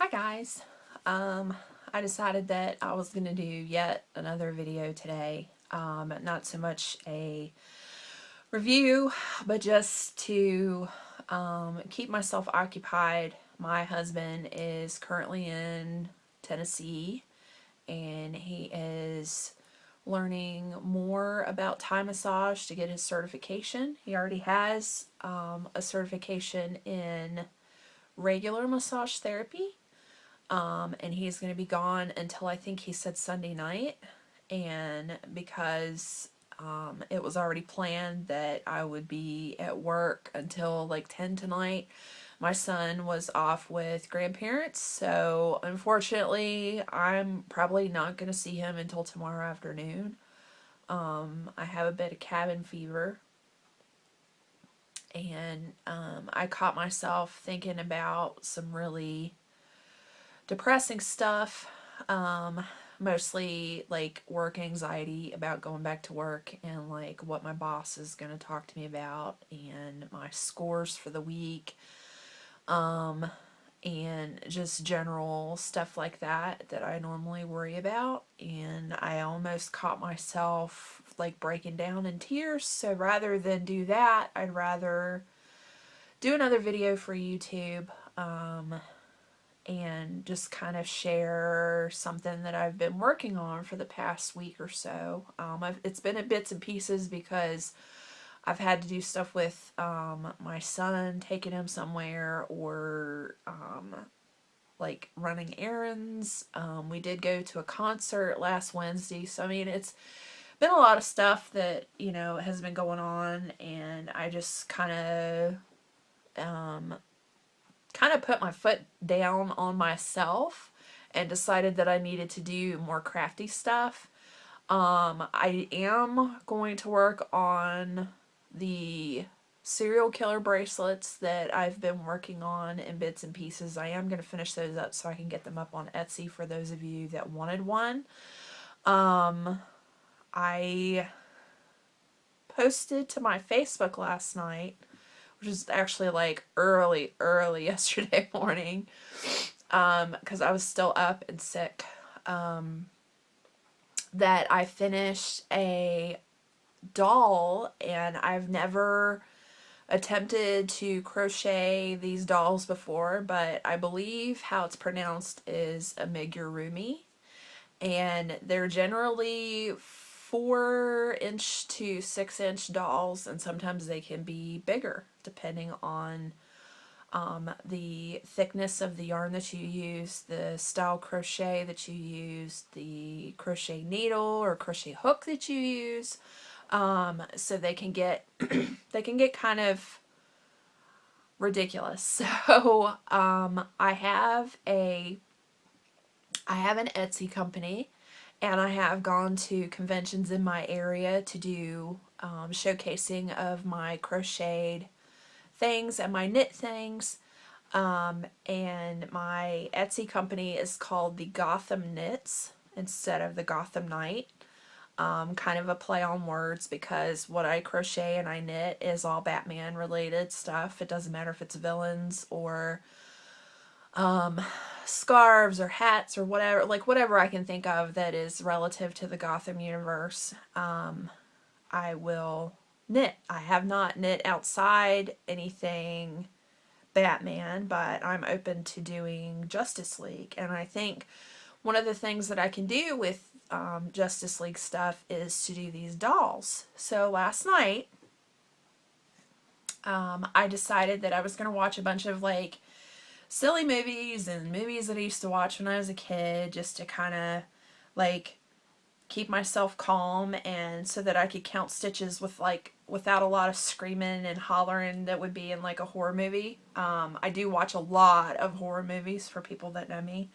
Hi guys. I decided that I was going to do yet another video today. Not so much a review, but just to keep myself occupied. My husband is currently in Tennessee and he is learning more about Thai massage to get his certification. He already has a certification in regular massage therapy. And he's going to be gone until I think he said Sunday night. And because it was already planned that I would be at work until like 10 tonight, my son was off with grandparents. So unfortunately, I'm probably not going to see him until tomorrow afternoon. I have a bit of cabin fever. And I caught myself thinking about some really depressing stuff, mostly like work anxiety about going back to work and like what my boss is going to talk to me about and my scores for the week, and just general stuff like that that I normally worry about. And I almost caught myself like breaking down in tears, so rather than do that, I'd rather do another video for YouTube, and just kind of share something that I've been working on for the past week or so. It's been in bits and pieces because I've had to do stuff with my son, taking him somewhere, or like running errands. We did go to a concert last Wednesday, so I mean it's been a lot of stuff that has been going on, and I just kind of put my foot down on myself and decided that I needed to do more crafty stuff. I am going to work on the serial killer bracelets that I've been working on in bits and pieces. I am going to finish those up so I can get them up on Etsy for those of you that wanted one. I posted to my Facebook last night, which is actually like early yesterday morning, because I was still up and sick, that I finished a doll, and I've never attempted to crochet these dolls before, but I believe how it's pronounced is Amigurumi, and they're generally 4-inch to 6-inch dolls, and sometimes they can be bigger depending on the thickness of the yarn that you use, the style crochet that you use, the crochet needle or crochet hook that you use. So they can get they can get kind of ridiculous. So I have an Etsy company, and I have gone to conventions in my area to do showcasing of my crocheted things and my knit things. And my Etsy company is called the Gotham Knits instead of the Gotham Knight. Kind of a play on words, because what I crochet and I knit is all Batman related stuff. It doesn't matter if it's villains or scarves or hats or whatever, like whatever I can think of that is relative to the Gotham universe, I will knit. I have not knit outside anything Batman, but I'm open to doing Justice League. And I think one of the things that I can do with Justice League stuff is to do these dolls. So last night, I decided that I was going to watch a bunch of like silly movies and movies that I used to watch when I was a kid, just to kind of like keep myself calm, and so that I could count stitches without a lot of screaming and hollering that would be in like a horror movie. I do watch a lot of horror movies, for people that know me.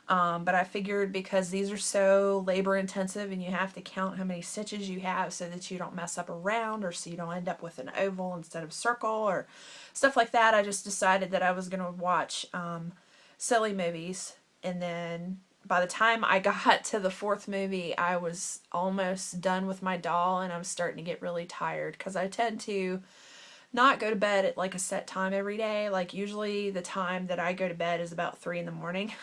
But I figured because these are so labor intensive and you have to count how many stitches you have so that you don't mess up around, or so you don't end up with an oval instead of circle or stuff like that, I just decided that I was going to watch silly movies. And then by the time I got to the fourth movie, I was almost done with my doll, and I was starting to get really tired, because I tend to not go to bed at like a set time every day. Like usually the time that I go to bed is about 3 in the morning.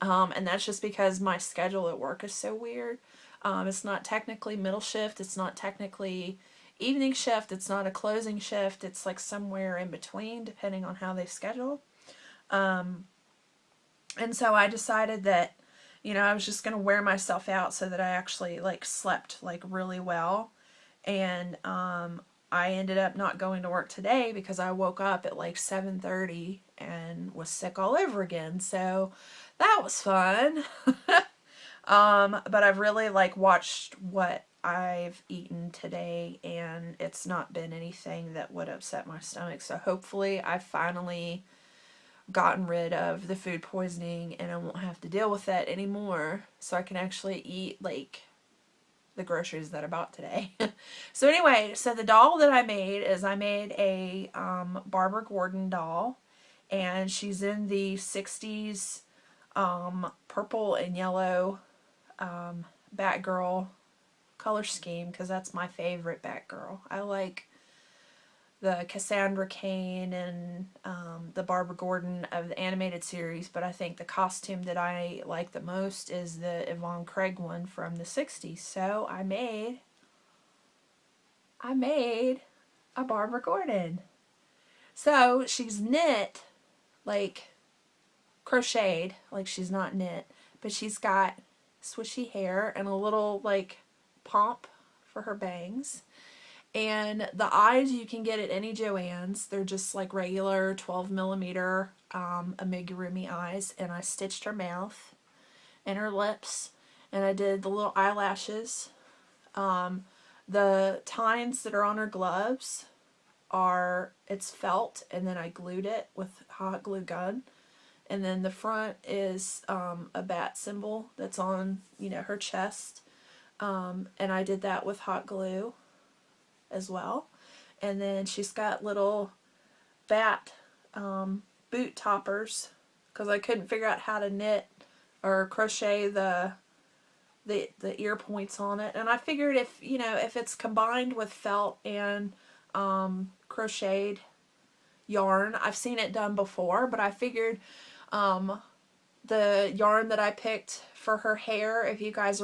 And that's just because my schedule at work is so weird. It's not technically middle shift. It's not technically evening shift. It's not a closing shift. It's like somewhere in between, depending on how they schedule. And so I decided that, you know, I was just going to wear myself out so that I actually like slept like really well. And I ended up not going to work today because I woke up at like 7:30 and was sick all over again. So that was fun. But I've really like watched what I've eaten today, and it's not been anything that would upset my stomach. So hopefully I finally gotten rid of the food poisoning and I won't have to deal with that anymore, so I can actually eat like the groceries that I bought today. So anyway, so the doll that I made is I made a Barbara Gordon doll, and she's in the 60s purple and yellow Batgirl color scheme, because that's my favorite Batgirl. I like the Cassandra Cain and the Barbara Gordon of the animated series, but I think the costume that I like the most is the Yvonne Craig one from the 60s. So I made a Barbara Gordon. So she's knit, like crocheted, like she's not knit, but she's got swishy hair and a little like pomp for her bangs. And the eyes you can get at any Joann's. They're just like regular 12 millimeter Amigurumi eyes. And I stitched her mouth and her lips. And I did the little eyelashes. The tines that are on her gloves it's felt. And then I glued it with hot glue gun. And then the front is a bat symbol that's on, you know, her chest. And I did that with hot glue as well. And then she's got little bat boot toppers, because I couldn't figure out how to knit or crochet the ear points on it. And I figured if, you know, if it's combined with felt and crocheted yarn, I've seen it done before, but I figured the yarn that I picked for her hair, if you guys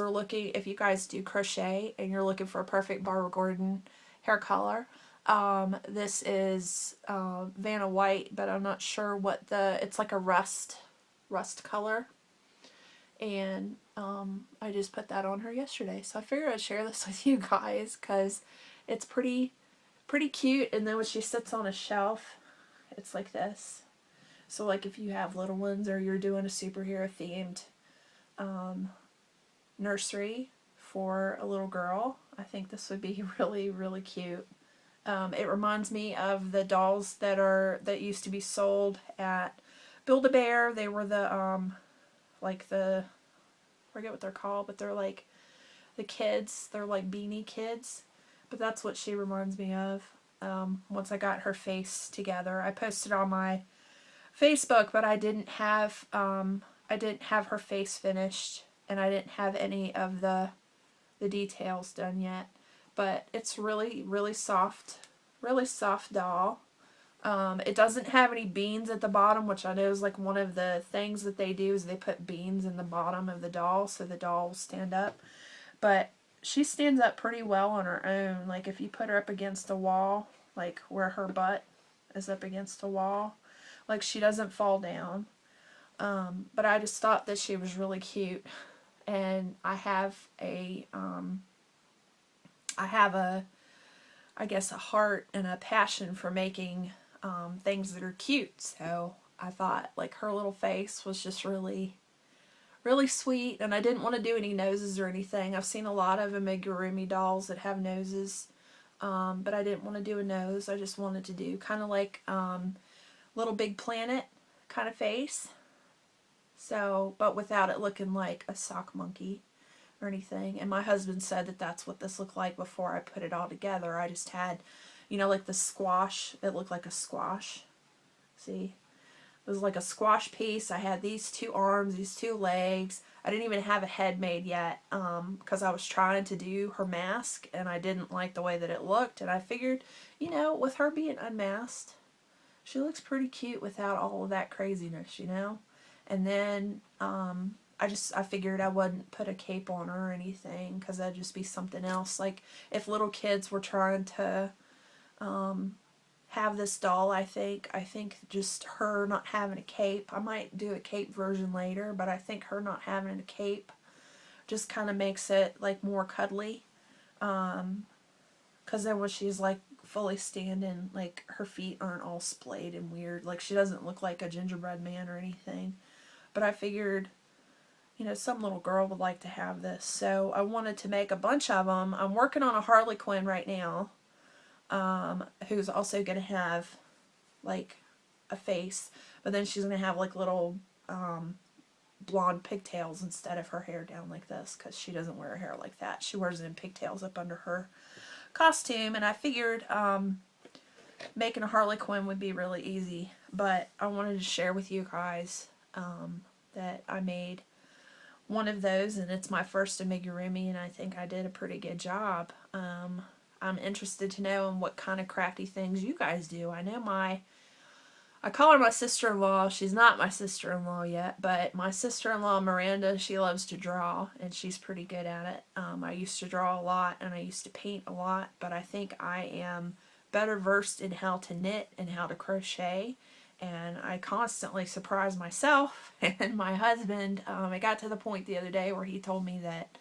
do crochet and you're looking for a perfect Barbara Gordon hair color, this is Vanna White, but I'm not sure what it's like a rust color. And I just put that on her yesterday, so I figured I'd share this with you guys because it's pretty cute. And then when she sits on a shelf, it's like this. So like if you have little ones or you're doing a superhero themed nursery for a little girl, I think this would be really, really cute. It reminds me of the dolls that used to be sold at Build-A-Bear. They were the I forget what they're called, but they're like the kids. They're like beanie kids. But that's what she reminds me of. Once I got her face together, I posted on my Facebook, but I didn't have her face finished, and I didn't have any of the details done yet. But it's really, really soft doll. It doesn't have any beans at the bottom, which I know is like one of the things that they do is they put beans in the bottom of the doll so the doll will stand up. But she stands up pretty well on her own. Like if you put her up against a wall, like where her butt is up against a wall, like she doesn't fall down. But I just thought that she was really cute. And I have a I guess a heart and a passion for making things that are cute. So I thought like her little face was just really, really sweet. And I didn't want to do any noses or anything. I've seen a lot of Amigurumi dolls that have noses, but I didn't want to do a nose. I just wanted to do kind of like Little Big Planet kind of face. So, but without it looking like a sock monkey or anything. And my husband said that that's what this looked like before I put it all together. I just had, you know, like the squash. It looked like a squash. See? It was like a squash piece. I had these 2 arms, these 2 legs. I didn't even have a head made yet because I was trying to do her mask and I didn't like the way that it looked. And I figured, you know, with her being unmasked, she looks pretty cute without all of that craziness, you know. And then I figured I wouldn't put a cape on her or anything because that'd just be something else. Like if little kids were trying to have this doll, I think just her not having a cape, I might do a cape version later, but I think her not having a cape just kind of makes it like more cuddly, because then when she's like fully standing, like her feet aren't all splayed and weird, like she doesn't look like a gingerbread man or anything. But I figured, you know, some little girl would like to have this, so I wanted to make a bunch of them. I'm working on a Harley Quinn right now, who's also going to have like a face, but then she's going to have like little blonde pigtails instead of her hair down like this, because she doesn't wear her hair like that. She wears it in pigtails up under her costume, and I figured making a Harley Quinn would be really easy, but I wanted to share with you guys that I made one of those, and it's my first amigurumi, and I think I did a pretty good job. I'm interested to know what kind of crafty things you guys do. I know I call her my sister-in-law. She's not my sister-in-law yet, but my sister-in-law, Miranda, she loves to draw, and she's pretty good at it. I used to draw a lot, and I used to paint a lot, but I think I am better versed in how to knit and how to crochet, and I constantly surprise myself and my husband. It got to the point the other day where he told me that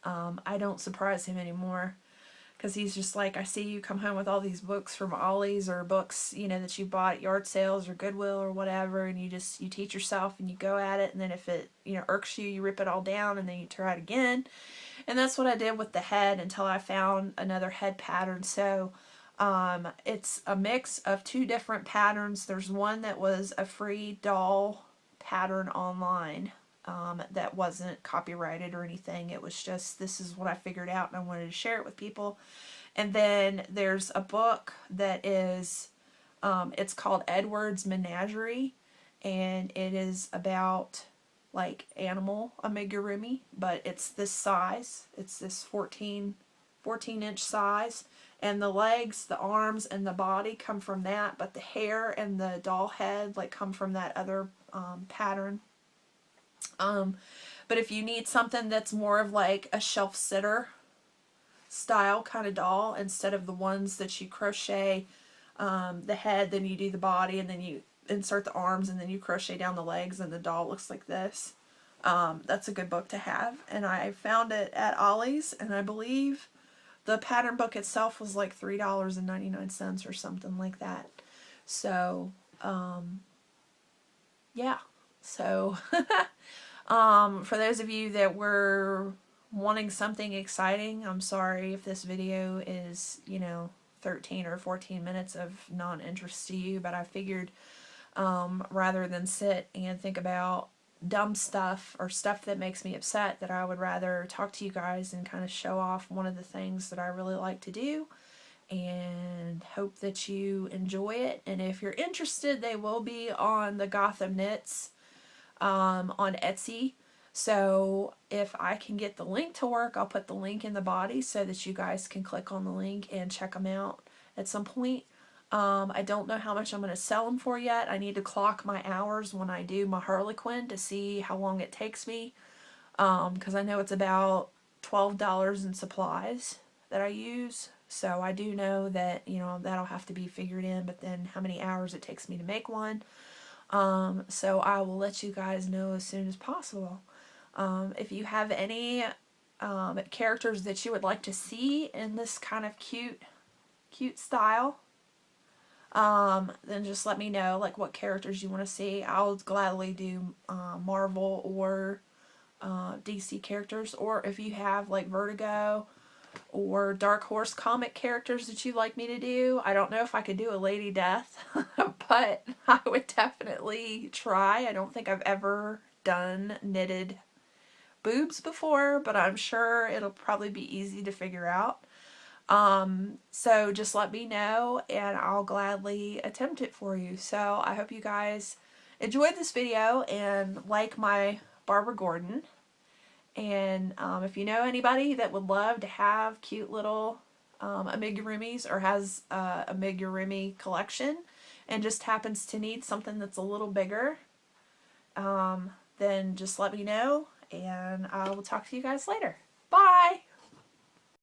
I don't surprise him anymore, because he's just like, I see you come home with all these books from Ollie's or books, you know, that you bought at yard sales or Goodwill or whatever, and you teach yourself and you go at it, and then if it, you know, irks you, you rip it all down and then you try it again. And that's what I did with the head until I found another head pattern. So it's a mix of 2 different patterns. There's one that was a free doll pattern online that wasn't copyrighted or anything. It was just, this is what I figured out and I wanted to share it with people. And then there's a book that is, it's called Edward's Menagerie, and it is about like animal amigurumi, but it's this size. It's this 14-inch size, and the legs, the arms, and the body come from that, but the hair and the doll head like come from that other pattern. But if you need something that's more of like a shelf sitter style kind of doll, instead of the ones that you crochet the head, then you do the body, and then you insert the arms, and then you crochet down the legs, and the doll looks like this. That's a good book to have, and I found it at Ollie's, and I believe the pattern book itself was like $3.99 or something like that. So, yeah. So, for those of you that were wanting something exciting, I'm sorry if this video is, you know, 13 or 14 minutes of non-interest to you, but I figured rather than sit and think about dumb stuff or stuff that makes me upset, that I would rather talk to you guys and kind of show off one of the things that I really like to do, and hope that you enjoy it. And if you're interested, they will be on the Gotham Knits on Etsy. So if I can get the link to work, I'll put the link in the body so that you guys can click on the link and check them out at some point. I don't know how much I'm going to sell them for yet. I need to clock my hours when I do my Harley Quinn to see how long it takes me, because I know it's about $12 in supplies that I use. So I do know that, you know, that'll have to be figured in, but then how many hours it takes me to make one. So I will let you guys know as soon as possible. If you have any characters that you would like to see in this kind of cute style, then just let me know, like, what characters you want to see. I'll gladly do Marvel or DC characters, or if you have like Vertigo or Dark Horse comic characters that you'd like me to do. I don't know if I could do a Lady Death, but I would definitely try. I don't think I've ever done knitted boobs before, but I'm sure it'll probably be easy to figure out. So just let me know and I'll gladly attempt it for you. So I hope you guys enjoyed this video and like my Barbara Gordon. And if you know anybody that would love to have cute little amigurumis, or has a amigurumi collection and just happens to need something that's a little bigger, then just let me know, and I will talk to you guys later. Bye!